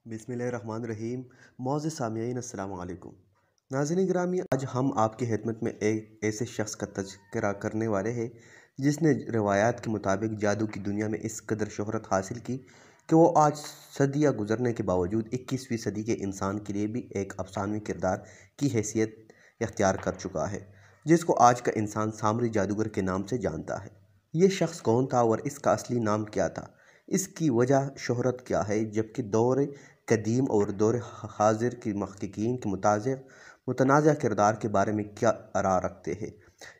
बिस्मिल्लाहिर्रहमानिर्रहीम। मौज़िज़ सामिईन अस्सलाम वालेकुम। नाज़रीन गिरामी, आज हम आपकी खिदमत में एक ऐसे शख्स का तज़किरा करने वाले हैं जिसने रिवायात के मुताबिक जादू की दुनिया में इस कदर शोहरत हासिल की कि वो आज सदियाँ गुजरने के बावजूद 21वीं सदी के इंसान के लिए भी एक अफसानवी किरदार की हैसियत इख्तियार कर चुका है, जिसको आज का इंसान सामरी जादूगर के नाम से जानता है। ये शख्स कौन था और इसका असली नाम क्या था, इसकी वजह शोहरत क्या है, जबकि दौर कदीम और दौर हाजिर की महक़्क़ीन के मुतनाज़ा किरदार के बारे में क्या आरा रखते हैं,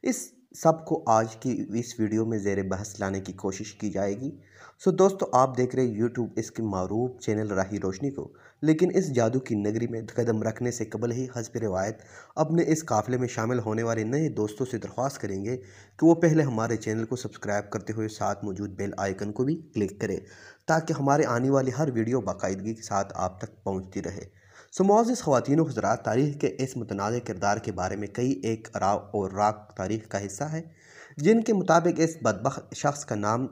इस सब को आज की इस वीडियो में ज़ेर बहस लाने की कोशिश की जाएगी। सो दोस्तों, आप देख रहे हैं यूट्यूब इसके मारूफ चैनल राही रोशनी को। लेकिन इस जादू की नगरी में कदम रखने से कबल ही हस्ब रिवायत अपने इस काफ़िले में शामिल होने वाले नए दोस्तों से दरख्वास्त करेंगे कि वो पहले हमारे चैनल को सब्सक्राइब करते हुए साथ मौजूद बेल आइकन को भी क्लिक करें, ताकि हमारे आने वाली हर वीडियो बाकायदगी के साथ आप तक पहुँचती रहे। सो मुअज़्ज़िज़ ख़वातीन व हज़रात, तारीख़ के इस मुतनाज़ किरदार के बारे में कई एक राव और राग तारीख़ का हिस्सा है, जिनके मुताबिक इस बदबख्त शख्स का नाम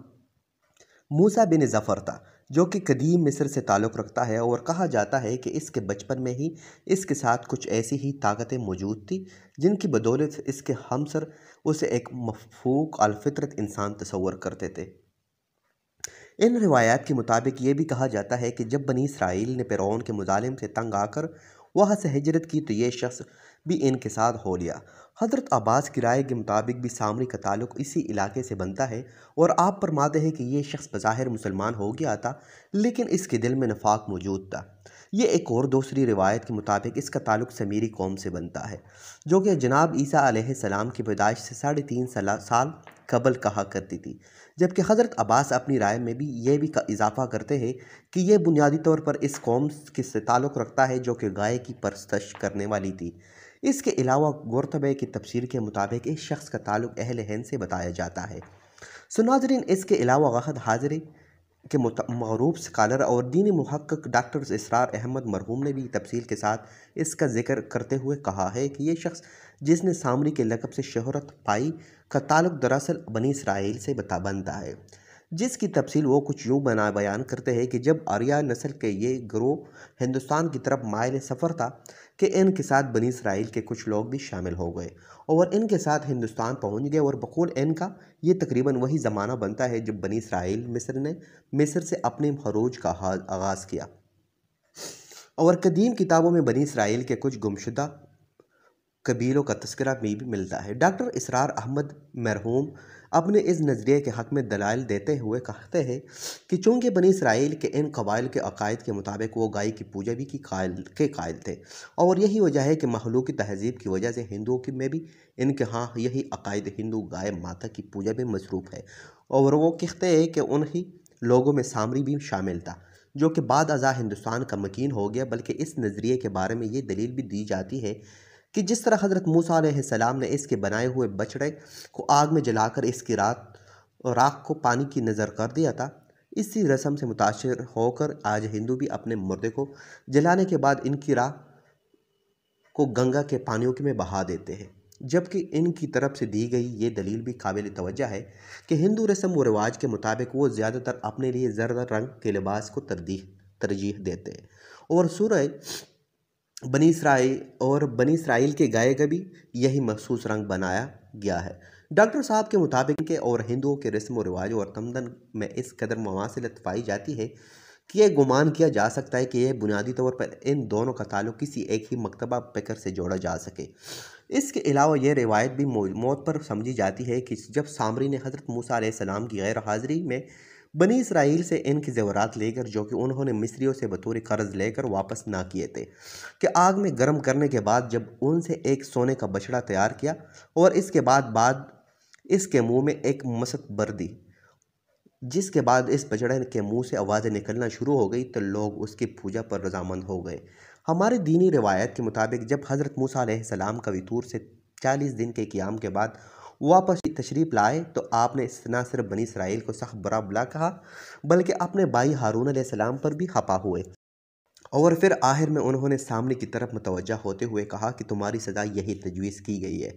मूसा बिन ज़फ़र था, जो कि कदीम मिस्र से ताल्लुक़ रखता है। और कहा जाता है कि इसके बचपन में ही इसके साथ कुछ ऐसी ही ताकतें मौजूद थी जिनकी बदौलत इसके हमसर उसे एक मफ़ूक अलफ़ितरत इंसान तस्वर करते थे। इन रिवायात के मुताबिक ये भी कहा जाता है कि जब बनी इसराइल ने फ़िरौन के मुज़ालिम से तंग आकर वहाँ से हिजरत की तो ये शख्स भी इनके साथ हो लिया। हज़रत अब्बास की राय के मुताबिक भी सामरी का ताल्लुक़ इसी इलाके से बनता है और आप फरमाते हैं कि ये शख्स बज़ाहिर मुसलमान हो गया था, लेकिन इसके दिल में नफाक मौजूद था। ये एक और दूसरी रिवायत के मुताबिक इसका ताल्लुक़ समीरी कौम से बनता है, जो कि जनाब ईसा अलैहिस्सलाम की पैदाइश से 3.5 साल कबल कहा करती थी। जबकि हज़रत अब्बास अपनी राय में भी ये भी इजाफ़ा करते हैं कि यह बुनियादी तौर पर इस कौम के से ताल्लुक़ रखता है जो कि गाय की परस्तश करने वाली थी। इसके अलावा गुरतबे की तफसीर के मुताबिक इस शख्स का ताल्लुक़ अहले हिंद से बताया जाता है। सो नाज़रीन, इसके अलावा वहद हाज़िरी के मरूफ स्कॉलर और दीनी मुहक्किक डॉक्टर इसरार अहमद मरहूम ने भी तफसील के साथ इसका जिक्र करते हुए कहा है कि ये शख्स जिसने सामरी के लक़ब से शोहरत पाई का ताल्लुक़ दरअसल बनी इसराइल से बनता है, जिसकी तफसील वो कुछ यूँ बयान करते हैं कि जब आर्या नस्ल के ये गिरोह हिंदुस्तान की तरफ माइल सफ़र था कि इनके साथ बनी इसराइल के कुछ लोग भी शामिल हो गए और इनके साथ हिंदुस्तान पहुंच गए। और बकौल इनका ये तकरीबन वही ज़माना बनता है जब बनी इसराइल मिस्र से अपने ख़रूज का आगाज़ किया। और कदीम किताबों में बनी इसराइल के कुछ गुमशुदा कबीलों का तस्करा में भी मिलता है। डॉक्टर इसरार अहमद मरहूम अपने इस नज़रिए के हक़ में दलाइल देते हुए कहते हैं कि चूँकि बनी इसराइल के इन कबाइल के अकायद के मुताबिक वो गाय की पूजा भी कायल थे, और यही वजह है कि मखलूकी तहज़ीब की वजह से हिंदुओं की में भी इनके यहाँ यही अकायद हिंदू गाय माता की पूजा में मसरूफ़ है। और वो कहते हैं कि उन्हीं लोगों में सामरी भी शामिल था, जो कि बाद अज़ा हिंदुस्तान का मकीन हो गया। बल्कि इस नज़रिए के बारे में ये दलील भी दी जाती है कि जिस तरह हज़रत मूसा अलैहिस्सलाम ने इसके बनाए हुए बछड़े को आग में जलाकर इसकी राख को पानी की नज़र कर दिया था, इसी रस्म से मुतासिर होकर आज हिंदू भी अपने मुर्दे को जलाने के बाद इनकी राख को गंगा के पानियों में बहा देते हैं। जबकि इनकी तरफ से दी गई ये दलील भी काबिल तवज्जो है कि हिंदू रस्म व रिवाज के मुताबिक वो ज़्यादातर अपने लिए ज़र्द रंग के लिबास को तरजीह देते हैं। और सूरह बनी इसराइल के गाय का भी यही मखसूस रंग बनाया गया है। डॉक्टर साहब के मुताबिक के और हिंदुओं के रस्म व रिवाज और तमदन में इस कदर मवासिलत पाई जाती है कि यह गुमान किया जा सकता है कि यह बुनियादी तौर पर इन दोनों का ताल्लुक़ किसी एक ही मकतबा फ़िक्र से जोड़ा जा सके। इसके अलावा यह रिवायत भी मौत पर समझी जाती है कि जब सामरी ने हज़रत मूसा अलैहिस्सलाम की गैर हाज़िरी में बनी इसराइल से इनके ज़ेवरात लेकर, जो कि उन्होंने मिस्रियों से बतौर कर्ज़ लेकर वापस ना किए थे, कि आग में गर्म करने के बाद जब उनसे एक सोने का बछड़ा तैयार किया और इसके बाद इसके मुंह में एक मसक भर दी, जिसके बाद इस बछड़े के मुंह से आवाज़ें निकलना शुरू हो गई, तो लोग उसकी पूजा पर रजामंद हो गए। हमारे दीनी रिवायत के मुताबिक जब हज़रत मूसा अलैहिस्सलाम का वितूर से 40 दिन के क़ियाम के बाद वापस तशरीफ़ लाए तो आपने ना सिर्फ बनी इसराइल को सख्त बुरा कहा, बल्कि अपने भाई हारून अलैहिस्सलाम पर भी खपा हुए। और फिर आखिर में उन्होंने सामने की तरफ मुतवज्जा होते हुए कहा कि तुम्हारी सज़ा यही तजवीज़ की गई है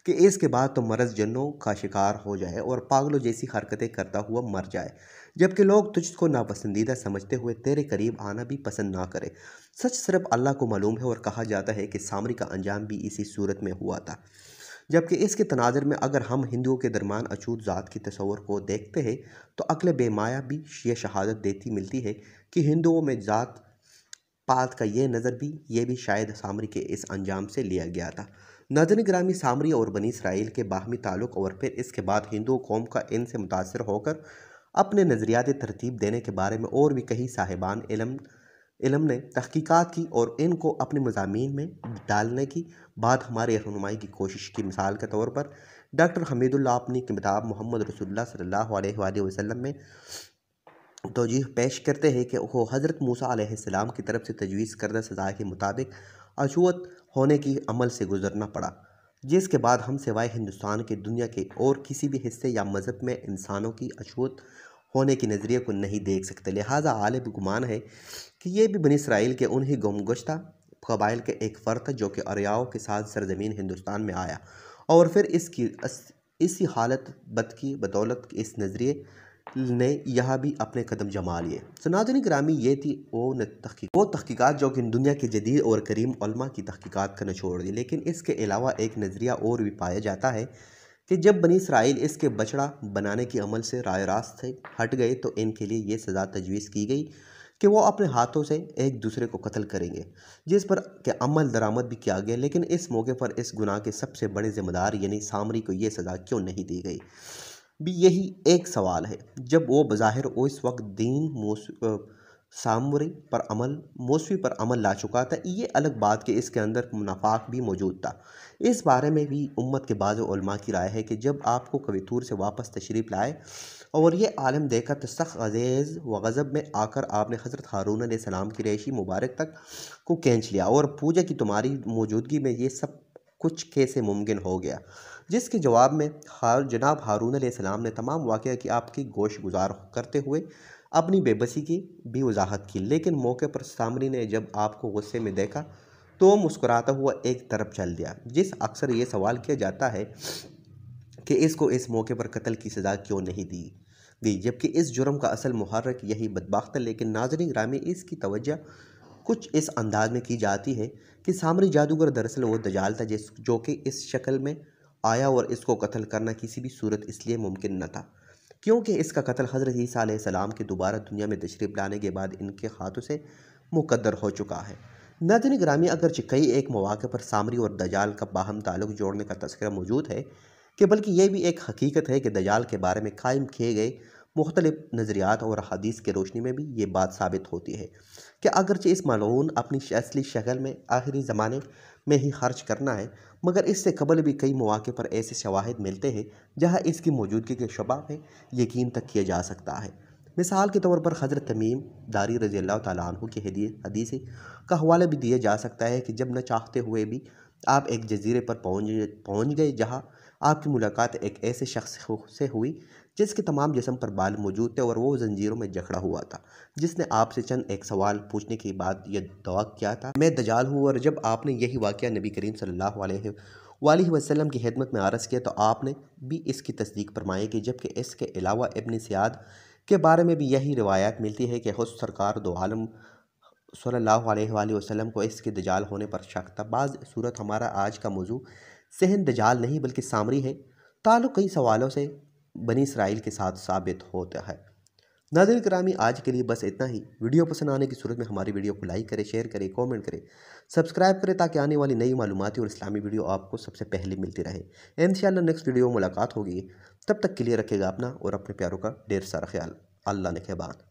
कि इसके बाद तो मरज जन्नों का शिकार हो जाए और पागलों जैसी हरकतें करता हुआ मर जाए, जबकि लोग तुझको नापसंदीदा समझते हुए तेरे करीब आना भी पसंद ना करें। सच सिर्फ अल्लाह को मालूम है और कहा जाता है कि सामरी का अंजाम भी इसी सूरत में हुआ था। जबकि इसके तनाज़ुर में अगर हम हिंदुओं के दरमियान अछूत ज़ात की तस्वर को देखते हैं तो अक्ल बेमाया भी ये शहादत देती मिलती है कि हिंदुओं में ज़ात पात का ये भी शायद सामरी के इस अंजाम से लिया गया था। नाज़रीन गिरामी, सामरी और बनी इसराइल के बाहमी ताल्लुक़ और फिर इसके बाद हिंदू कौम का इनसे मुतासर होकर अपने नज़रियाती तरतीब देने के बारे में और भी कई साहिबान इल्म ने तहकीकात की और इनको अपने मज़ामीन में डालने की बाद हमारी रहनुमाई की कोशिश की। मिसाल के तौर पर डॉक्टर हमीदुल्लाह अपनी किताब मोहम्मद रसूलुल्लाह सल्लल्लाहु अलैहि वसल्लम में तौजीह पेश करते हैं कि वो हज़रत मूसा अलैहिस्सलाम की तरफ से तजवीज़ करदा सज़ा के मुताबिक अछूत होने की अमल से गुजरना पड़ा, जिसके बाद हम सिवाय हिंदुस्तान के दुनिया के और किसी भी हिस्से या मज़हब में इंसानों की अछूत होने के नज़रिए को नहीं देख सकते। लिहाजा आलिम गुमान है कि ये भी बनी इसराइल के उन्हीं गुमगुश्ता कबाइल के एक फ़र्द था जो कि अरयाओं के साथ सरजमीन हिंदुस्तान में आया और फिर इसी हालत बद की बदौलत इस नज़रिए ने यहाँ भी अपने कदम जमा लिए। तो नाज़रीन गिरामी, ये थी वो तहकीकात जो कि दुनिया के जदीद और करीम उलमा की तहकीकात का निचोड़ दी। लेकिन इसके अलावा एक नज़रिया और भी पाया जाता है कि जब बनी इसराइल इसके बछड़ा बनाने के अमल से राय रास्त से हट गए तो इनके लिए ये सज़ा तजवीज़ की गई कि वो अपने हाथों से एक दूसरे को कत्ल करेंगे, जिस पर के अमल दरामद भी किया गया। लेकिन इस मौके पर इस गुनाह के सबसे बड़े ज़िम्मेदार यानी सामरी को ये सज़ा क्यों नहीं दी गई, भी यही एक सवाल है, जब वो बज़ाहिर उस वक्त सामरी पर मौसवी पर अमल ला चुका था। ये अलग बात कि इसके अंदर मुनाफाक भी मौजूद था। इस बारे में भी उम्मत के बाज़ उलमा की राय है कि जब आपको कवितूर से वापस तशरीफ़ लाए और ये आलम देखा तो सख्त अज़ेज़ व गज़ब में आकर आपने हज़रत हारून अलैहिस्सलाम की रेशी मुबारक तक को खींच लिया और पूछा कि तुम्हारी मौजूदगी में ये सब कुछ कैसे मुमकिन हो गया, जिसके जवाब में जनाब हारून अलैहिस्सलाम ने तमाम वाक़या की आपकी गोश गुजार करते हुए अपनी बेबसी की भी वजाहत की। लेकिन मौके पर सामरी ने जब आपको गुस्से में देखा तो मुस्कुराता हुआ एक तरफ चल दिया। जिस अक्सर ये सवाल किया जाता है कि इसको इस मौके पर कत्ल की सज़ा क्यों नहीं दी गई, जबकि इस जुर्म का असल मुहर्रिक यही बदबख्त है। लेकिन नाज़रीन गिरामी, इसकी तवज्जो कुछ इस अंदाज में की जाती है कि सामरी जादूगर दरअसल वो दजाल था जो कि इस शक्ल में आया और इसको कत्ल करना किसी भी सूरत इसलिए मुमकिन न था क्योंकि इसका कत्ल हज़रत ईसा अलैहिस्सलाम के दोबारा दुनिया में तशरीफ़ लाने के बाद इनके हाथों से मुकद्दर हो चुका है। नाज़रीन गिरामी, अगरचे कई एक मौके पर सामरी और दजाल का बाहम ताल्लुक़ जोड़ने का तज़किरा मौजूद है कि बल्कि यह भी एक हकीकत है कि दजाल के बारे में कायम किए गए मुख्तलिफ नज़रियात और हदीस की रोशनी में भी ये बात साबित होती है कि अगरचे इस मालून अपनी असली शक्ल में आखिरी ज़माने में ही खर्च करना है, मगर इससे कबल भी कई मौके पर ऐसे शवाहिद मिलते हैं जहाँ इसकी मौजूदगी के शुबा में यकीन तक किया जा सकता है। मिसाल के तौर पर हज़रत तमीम दारी रज़ी अल्लाह तआला अन्हु की हदीस का हवाला भी दिया जा सकता है कि जब न चाहते हुए भी आप एक जजीरे पर पहुँच गए जहाँ आपकी मुलाकात एक ऐसे शख्स से हुई जिसके तमाम जिस्म पर बाल मौजूद थे और वो जंजीरों में जकड़ा हुआ था, जिसने आपसे चंद एक सवाल पूछने के बाद यह दावा किया था, मैं दजाल हूँ। और जब आपने यही वाक़या नबी करीम सल्लल्लाहु अलैहि वसल्लम की खिदमत में अर्ज़ किया तो आपने भी इसकी तस्दीक फरमाई की। जबकि इसके अलावा इब्न सियाद के बारे में भी यही रिवायत मिलती है कि हुज़ सरकार दो आलम सल्लल्लाहु अलैहि वसल्लम को इसके दजाल होने पर शक था। बाज़ सूरत हमारा आज का मौजू सहन दजाल नहीं बल्कि सामरी है, ताल्लुक़ कई सवालों से बनी इसराइल के साथ साबित होता है। नाज़रीन गिरामी, आज के लिए बस इतना ही। वीडियो पसंद आने की सूरत में हमारी वीडियो को लाइक करें, शेयर करें, कमेंट करें, सब्सक्राइब करें ताकि आने वाली नई मालूमाती और इस्लामी वीडियो आपको सबसे पहले मिलती रहे। इंशाअल्लाह नेक्स्ट वीडियो में मुलाकात होगी। तब तक के लिए रखिएगा अपना और अपने प्यारों का ढेर सारा ख्याल। अल्लाह ने के बाद।